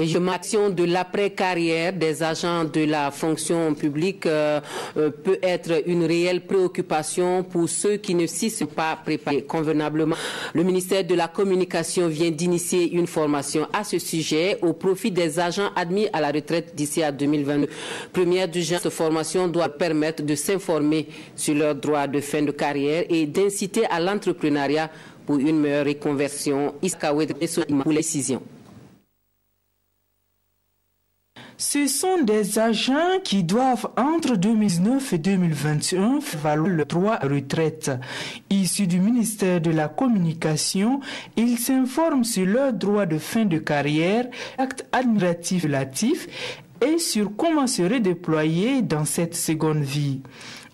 Et l'action de l'après-carrière des agents de la fonction publique peut être une réelle préoccupation pour ceux qui ne s'y sont pas préparés convenablement. Le ministère de la Communication vient d'initier une formation à ce sujet au profit des agents admis à la retraite d'ici à 2022. Première du genre, cette formation doit permettre de s'informer sur leurs droits de fin de carrière et d'inciter à l'entrepreneuriat pour une meilleure reconversion. Pour les décisions. Ce sont des agents qui doivent, entre 2019 et 2021, valoir le droit à retraite. Issus du ministère de la Communication, ils s'informent sur leurs droits de fin de carrière, actes administratifs relatifs et sur comment se redéployer dans cette seconde vie.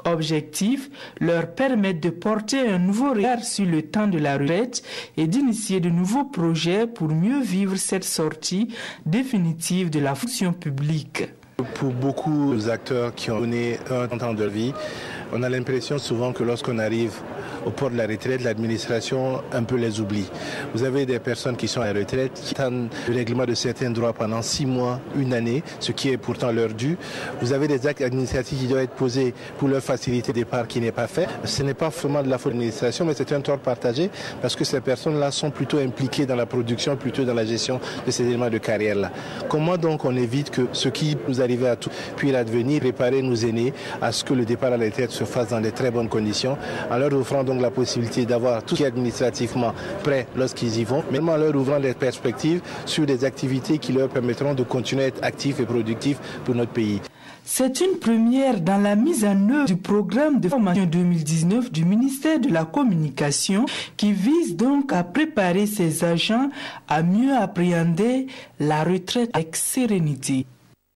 Objectif, leur permettre de porter un nouveau regard sur le temps de la retraite et d'initier de nouveaux projets pour mieux vivre cette sortie définitive de la fonction publique. Pour beaucoup d'acteurs qui ont donné un temps de vie, on a l'impression souvent que lorsqu'on arrive au port de la retraite, l'administration un peu les oublie. Vous avez des personnes qui sont à la retraite, qui attendent le règlement de certains droits pendant 6 mois, 1 année, ce qui est pourtant leur dû. Vous avez des actes administratifs qui doivent être posés pour leur faciliter le départ qui n'est pas fait. Ce n'est pas vraiment de la faute de l'administration, mais c'est un tort partagé parce que ces personnes-là sont plutôt impliquées dans la production, plutôt dans la gestion de ces éléments de carrière-là. Comment donc on évite que ce qui nous arrivait à tout puis advenir, préparer nos aînés à ce que le départ à la retraite se fasse dans de très bonnes conditions, en leur offrant donc la possibilité d'avoir tout ce qui est administrativement prêt lorsqu'ils y vont, mais en leur ouvrant des perspectives sur des activités qui leur permettront de continuer à être actifs et productifs pour notre pays. C'est une première dans la mise en œuvre du programme de formation 2019 du ministère de la Communication qui vise donc à préparer ses agents à mieux appréhender la retraite avec sérénité.